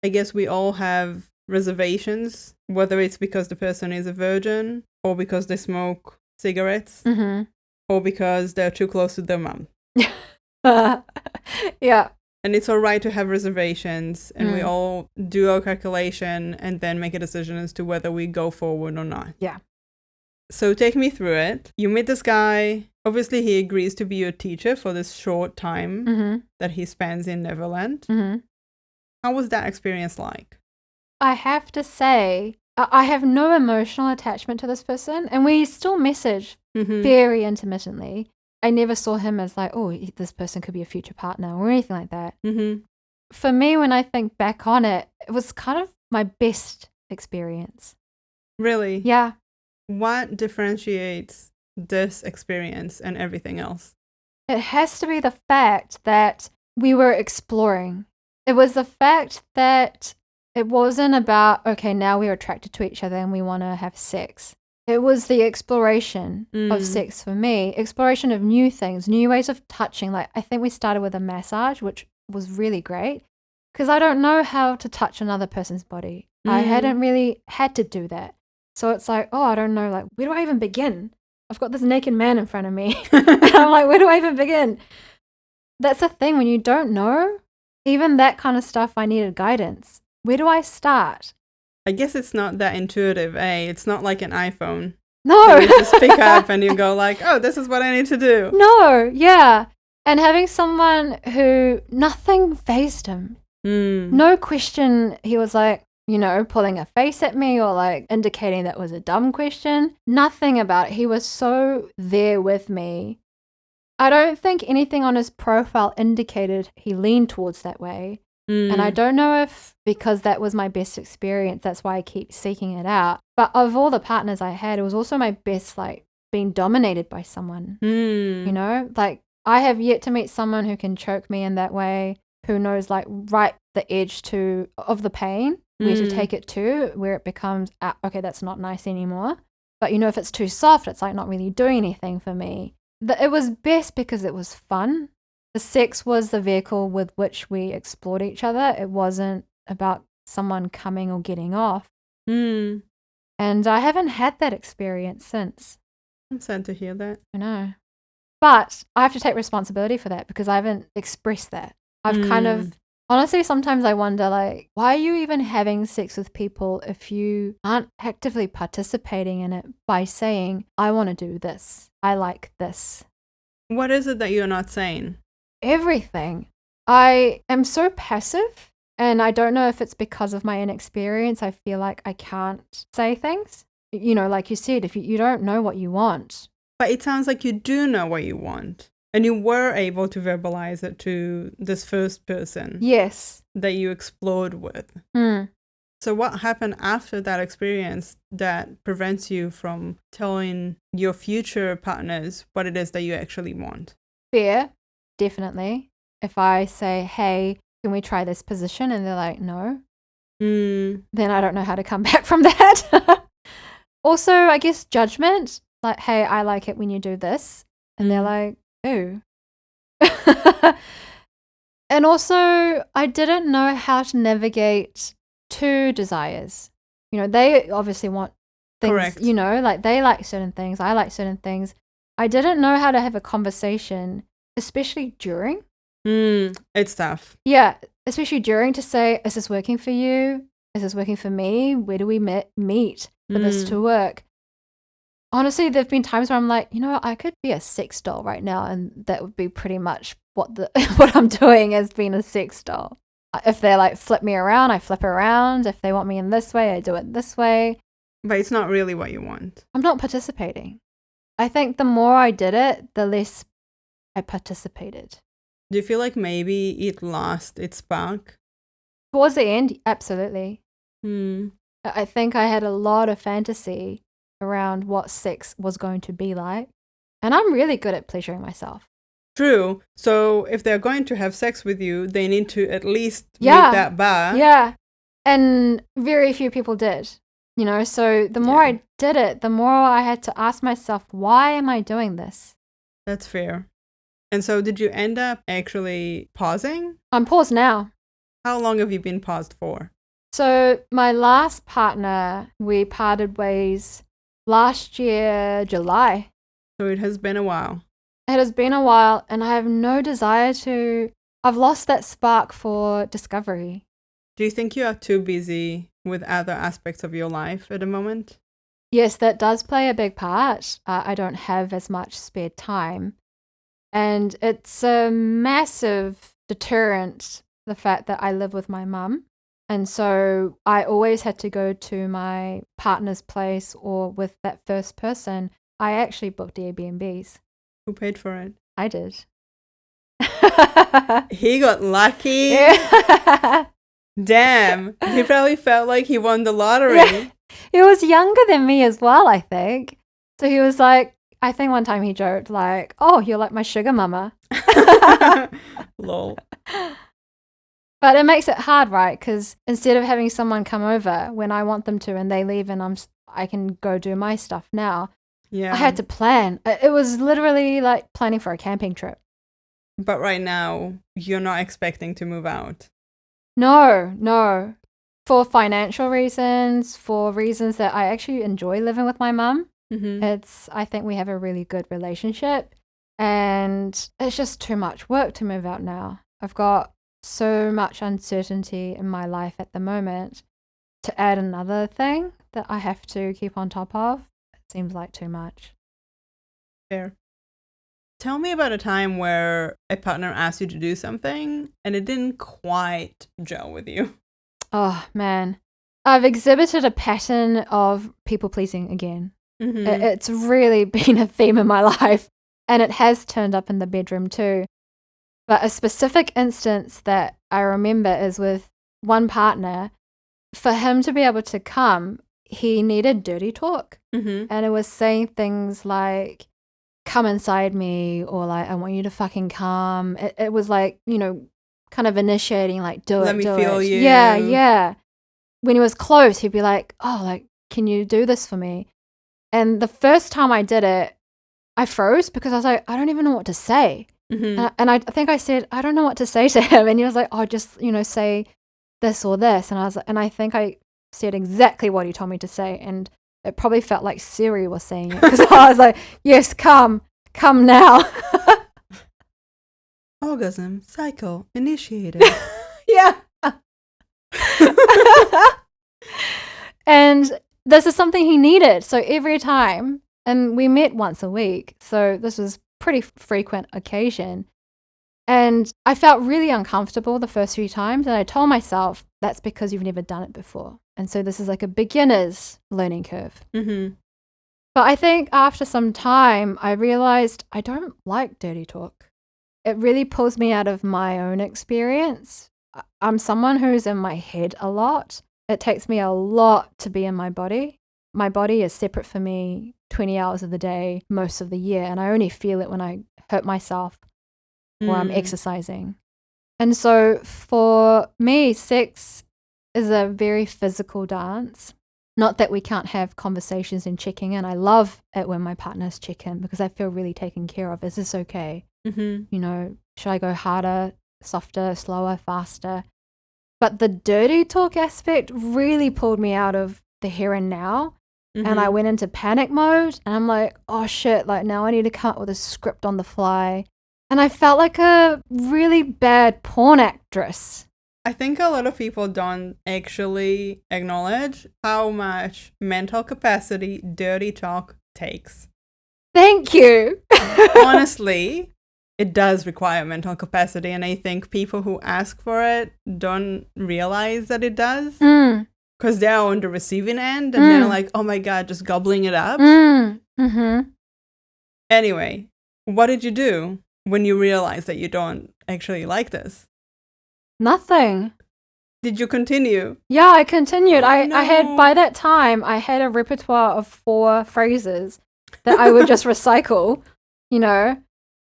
I guess we all have reservations, whether it's because the person is a virgin or because they smoke cigarettes or because they're too close to their mum. Yeah. And it's all right to have reservations, and we all do our calculation and then make a decision as to whether we go forward or not. Yeah. So take me through it. You meet this guy. Obviously, he agrees to be your teacher for this short time that he spends in Neverland. How was that experience like? I have to say, I have no emotional attachment to this person, and we still message very intermittently. I never saw him as like, oh, this person could be a future partner or anything like that. For me, when I think back on it, it was kind of my best experience. Really? Yeah. What differentiates this experience and everything else? It has to be the fact that we were exploring. It was the fact that it wasn't about, okay, now we're attracted to each other and we want to have sex. It was the exploration of sex for me, exploration of new things, new ways of touching. Like, I think we started with a massage, which was really great. because I don't know how to touch another person's body. I hadn't really had to do that. So it's like, oh, I don't know, like, where do I even begin? I've got this naked man in front of me. And I'm like, where do I even begin? That's the thing, when you don't know, even that kind of stuff, I needed guidance. Where do I start? I guess it's not that intuitive, eh? It's not like an iPhone. No. You just pick up and you go like, oh, this is what I need to do. No, yeah. And having someone who nothing fazed him. No question, he was like, you know, pulling a face at me or like indicating that was a dumb question. Nothing about it. He was so there with me. I don't think anything on his profile indicated he leaned towards that way. And I don't know if because that was my best experience, that's why I keep seeking it out. But of all the partners I had, it was also my best, like, being dominated by someone. You know, like, I have yet to meet someone who can choke me in that way, who knows, like, right the edge of the pain, where to take it to, where it becomes, okay, that's not nice anymore. But, you know, if it's too soft, it's like not really doing anything for me. It was best because it was fun. The sex was the vehicle with which we explored each other. It wasn't about someone coming or getting off. And I haven't had that experience since. I'm sad to hear that. I know. But I have to take responsibility for that because I haven't expressed that. I've kind of, honestly, sometimes I wonder, like, why are you even having sex with people if you aren't actively participating in it by saying, I want to do this. I like this. What is it that you're not saying? Everything. I am so passive, and I don't know if it's because of my inexperience. I feel like I can't say things. You know, like you said, if you don't know what you want. But it sounds like you do know what you want. And you were able to verbalize it to this first person. Yes. That you explored with. So what happened after that experience that prevents you from telling your future partners what it is that you actually want? Fear. Definitely. If I say, hey, can we try this position? And they're like, no. Then I don't know how to come back from that. Also, I guess judgment. Like, hey, I like it when you do this. And they're like, ooh. And also, I didn't know how to navigate two desires. You know, they obviously want things, correct. You know, like they like certain things. I like certain things. I didn't know how to have a conversation, especially during. It's tough. Yeah, especially during, to say, is this working for you? Is this working for me? Where do we meet for this to work? Honestly, there have been times where I'm like, you know, I could be a sex doll right now, and that would be pretty much what what I'm doing as being a sex doll. If they like flip me around, I flip around. If they want me in this way, I do it this way. But it's not really what you want. I'm not participating. I think the more I did it, the less I participated. Do you feel like maybe it lost its spark? Towards the end, absolutely. Hmm. I think I had a lot of fantasy around what sex was going to be like. And I'm really good at pleasuring myself. True. So if they're going to have sex with you, they need to at least meet Yeah. that bar. Yeah. And very few people did. You know, so the more I did it, the more I had to ask myself, why am I doing this? That's fair. And so did you end up actually pausing? I'm paused now. How long have you been paused for? So my last partner, we parted ways last year, July. So it has been a while. It has been a while, and I have no desire to. I've lost that spark for discovery. Do you think you are too busy with other aspects of your life at the moment? Yes, that does play a big part. I don't have as much spare time. And it's a massive deterrent, the fact that I live with my mum. And so I always had to go to my partner's place or with that first person. I actually booked Airbnbs. Who paid for it? I did. He got lucky. Yeah. Damn. He probably felt like he won the lottery. Yeah. He was younger than me as well, I think. So he was like, I think one time he joked like, oh, you're like my sugar mama. Lol. But it makes it hard, right? Because instead of having someone come over when I want them to and they leave and I can go do my stuff now, Yeah. I had to plan. It was literally like planning for a camping trip. But right now, you're not expecting to move out. No. For financial reasons, for reasons that I actually enjoy living with my mum. I think we have a really good relationship, and it's just too much work to move out now. I've got so much uncertainty in my life at the moment. To add another thing that I have to keep on top of, it seems like too much. Fair. Tell me about a time where a partner asked you to do something and it didn't quite gel with you. Oh, man. I've exhibited a pattern of people pleasing again. It's really been a theme in my life, and it has turned up in the bedroom too. But a specific instance that I remember is with one partner. For him to be able to come, he needed dirty talk. And it was saying things like, come inside me, or like, I want you to fucking come. It was like, kind of initiating, like, do Let it, me do feel it. you. Yeah. When he was close, he'd be like, oh, like, can you do this for me? And the first time I did it, I froze because I was like, I don't even know what to say. And I think I said, I don't know what to say to him. And he was like, oh, just, say this or this. And I think I said exactly what he told me to say. And it probably felt like Siri was saying it, because I was like, yes, come now. Orgasm cycle initiated. Yeah. And this is something he needed. So every time, and we met once a week, so this was pretty frequent occasion. And I felt really uncomfortable the first few times. And I told myself, that's because you've never done it before. And so this is like a beginner's learning curve. But I think after some time, I realized I don't like dirty talk. It really pulls me out of my own experience. I'm someone who's in my head a lot. It takes me a lot to be in my body. My body is separate for me 20 hours of the day, most of the year. And I only feel it when I hurt myself or I'm exercising. And so for me, sex is a very physical dance. Not that we can't have conversations and checking in. I love it when my partners check in because I feel really taken care of. Is this okay? Should I go harder, softer, slower, faster? But the dirty talk aspect really pulled me out of the here and now. And I went into panic mode, and I'm like, oh shit, like now I need to come up with a script on the fly. And I felt like a really bad porn actress. I think a lot of people don't actually acknowledge how much mental capacity dirty talk takes. Thank you. Honestly, it does require mental capacity, and I think people who ask for it don't realize that it does. Because they're on the receiving end, and they're like, oh my God, just gobbling it up. Anyway, what did you do when you realized that you don't actually like this? Nothing. Did you continue? Yeah, I continued. Oh, I had, by that time, I had a repertoire of 4 phrases that I would just recycle,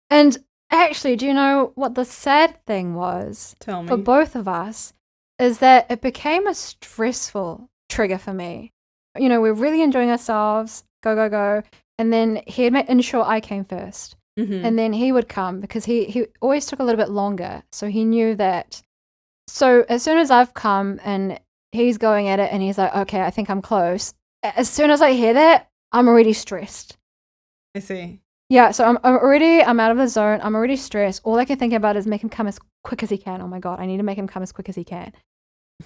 And actually, do you know what the sad thing was? Tell me. For both of us, is that it became a stressful trigger for me. We're really enjoying ourselves, go. And then he'd ensure I came first. And then he would come because he always took a little bit longer. So he knew that. So as soon as I've come and he's going at it and he's like, okay, I think I'm close. As soon as I hear that, I'm already stressed. I see. Yeah, so I'm out of the zone. I'm already stressed. All I can think about is make him come as quick as he can. Oh my God, I need to make him come as quick as he can.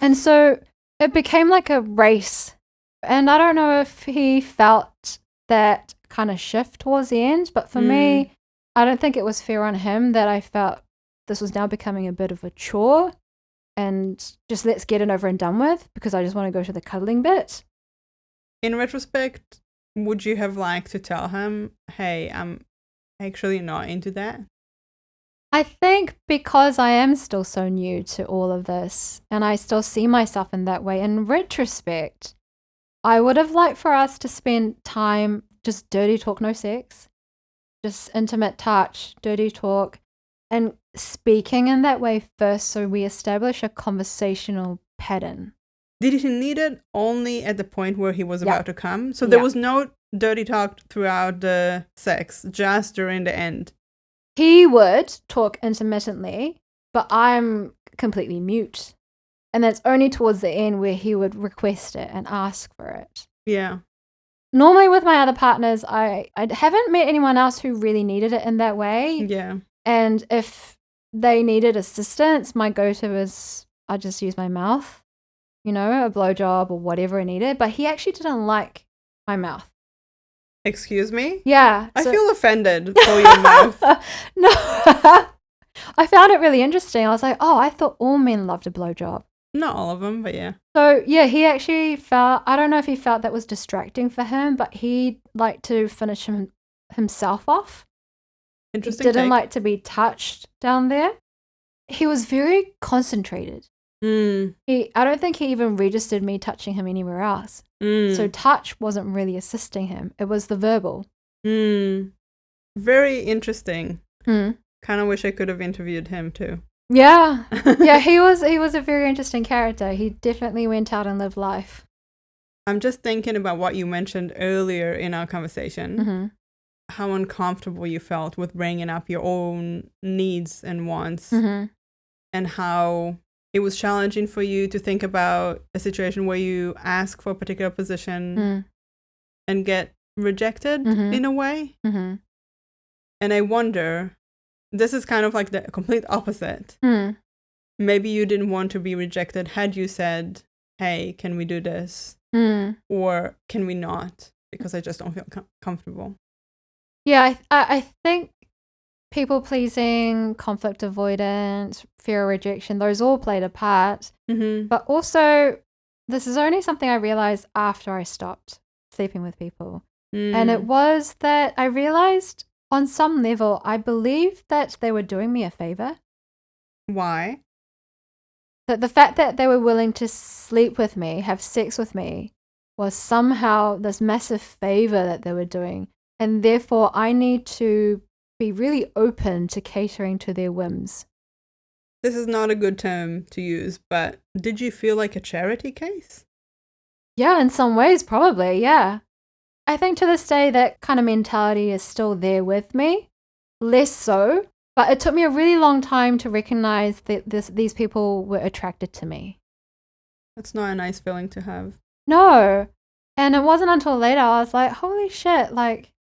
And so it became like a race. And I don't know if he felt that kind of shift towards the end, but for me, I don't think it was fair on him that I felt this was now becoming a bit of a chore and just let's get it over and done with because I just want to go to the cuddling bit. In retrospect, would you have liked to tell him, hey, I'm actually not into that? I think because I am still so new to all of this and I still see myself in that way, in retrospect, I would have liked for us to spend time just dirty talk, no sex, just intimate touch, dirty talk, and speaking in that way first so we establish a conversational pattern. Did he need it only at the point where he was about to come? So there was no dirty talk throughout the sex, just during the end? He would talk intermittently, but I'm completely mute. And that's only towards the end where he would request it and ask for it. Yeah. Normally with my other partners, I haven't met anyone else who really needed it in that way. Yeah. And if they needed assistance, my go-to is I just use my mouth, a blowjob or whatever I needed. But he actually didn't like my mouth. Excuse me? Yeah. I feel offended for your mouth. No. I found it really interesting. I was like, oh, I thought all men loved a blowjob. Not all of them, but yeah. So, yeah, he actually felt, I don't know if he felt that was distracting for him, but he liked to finish himself off. Interesting. He didn't like to be touched down there. He was very concentrated. I don't think he even registered me touching him anywhere else. So touch wasn't really assisting him. It was the verbal. Very interesting. Kind of wish I could have interviewed him too. Yeah. Yeah, he was a very interesting character. He definitely went out and lived life. I'm just thinking about what you mentioned earlier in our conversation. How uncomfortable you felt with bringing up your own needs and wants, and how it was challenging for you to think about a situation where you ask for a particular position and get rejected in a way. And I wonder, this is kind of like the complete opposite. Maybe you didn't want to be rejected had you said, hey, can we do this? Or can we not? Because I just don't feel comfortable. Yeah, I think people pleasing, conflict avoidance, fear of rejection, those all played a part. But also, this is only something I realized after I stopped sleeping with people. And it was that I realized on some level, I believed that they were doing me a favor. Why? That the fact that they were willing to sleep with me, have sex with me, was somehow this massive favor that they were doing. And therefore, I need to be really open to catering to their whims. This is not a good term to use, but did you feel like a charity case? Yeah, in some ways, probably, yeah. I think to this day, that kind of mentality is still there with me. Less so, but it took me a really long time to recognize that these people were attracted to me. That's not a nice feeling to have. No. And it wasn't until later I was like, holy shit, like,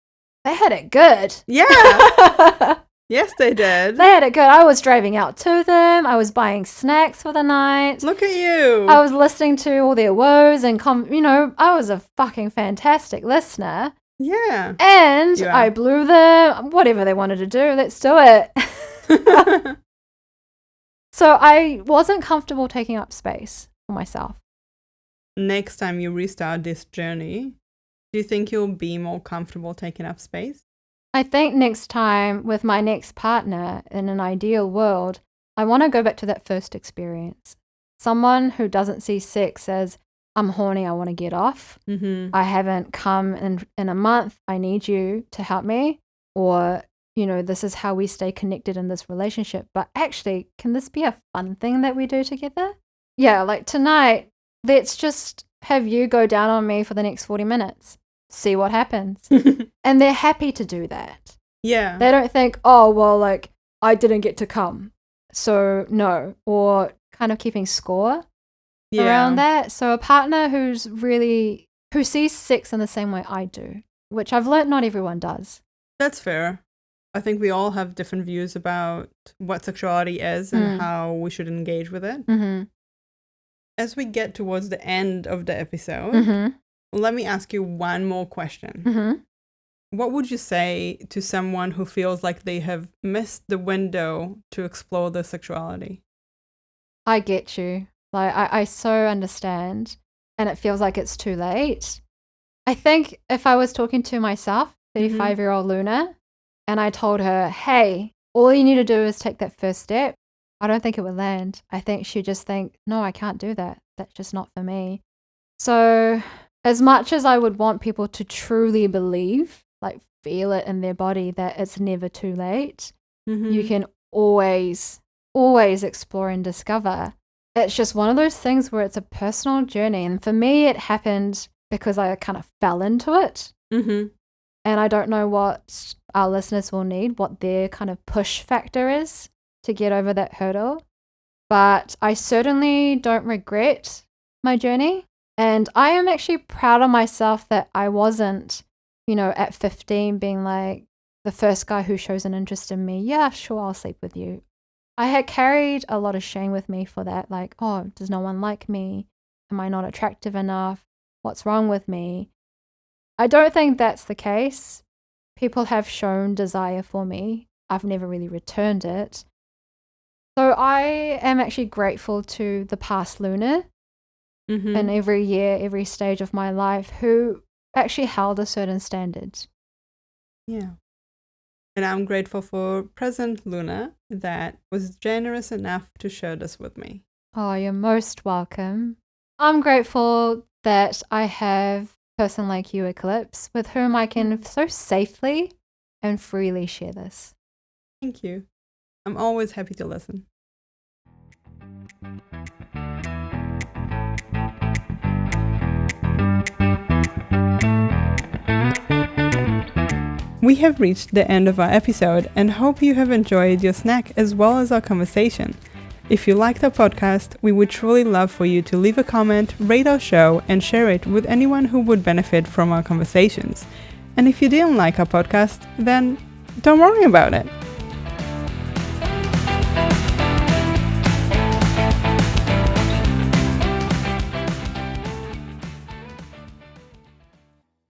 they had it good. Yeah. Yes, they did. They had it good. I was driving out to them. I was buying snacks for the night. Look at you. I was listening to all their woes and, I was a fucking fantastic listener. Yeah. And I blew them. Whatever they wanted to do, let's do it. So I wasn't comfortable taking up space for myself. Next time you restart this journey, do you think you'll be more comfortable taking up space? I think next time with my next partner in an ideal world, I want to go back to that first experience. Someone who doesn't see sex as, I'm horny, I want to get off. I haven't come in a month, I need you to help me. Or, this is how we stay connected in this relationship. But actually, can this be a fun thing that we do together? Yeah, like tonight, let's just have you go down on me for the next 40 minutes. See what happens. And they're happy to do that. Yeah. They don't think, oh, well, like, I didn't get to come, so no. Or kind of keeping score around that. So a partner who sees sex in the same way I do, which I've learned not everyone does. That's fair. I think we all have different views about what sexuality is and how we should engage with it. As we get towards the end of the episode, let me ask you one more question. What would you say to someone who feels like they have missed the window to explore their sexuality? I get you. Like, I so understand. And it feels like it's too late. I think if I was talking to myself, 35-year-old Luna, and I told her, hey, all you need to do is take that first step, I don't think it would land. I think she'd just think, no, I can't do that. That's just not for me. So as much as I would want people to truly believe, like feel it in their body that it's never too late, you can always explore and discover. It's just one of those things where it's a personal journey. And for me, it happened because I kind of fell into it. And I don't know what our listeners will need, what their kind of push factor is to get over that hurdle. but I certainly don't regret my journey. And I am actually proud of myself that I wasn't, at 15 being like the first guy who shows an interest in me. Yeah, sure, I'll sleep with you. I had carried a lot of shame with me for that. Like, oh, does no one like me? Am I not attractive enough? What's wrong with me? I don't think that's the case. People have shown desire for me. I've never really returned it. So I am actually grateful to the past Luna and every year, every stage of my life who actually held a certain standard. Yeah. And I'm grateful for present Luna that was generous enough to share this with me. Oh, you're most welcome. I'm grateful that I have a person like you, Eclipse, with whom I can so safely and freely share this. Thank you. I'm always happy to listen. We have reached the end of our episode and hope you have enjoyed your snack as well as our conversation. If you liked our podcast, we would truly love for you to leave a comment, rate our show, and share it with anyone who would benefit from our conversations. And if you didn't like our podcast, then don't worry about it.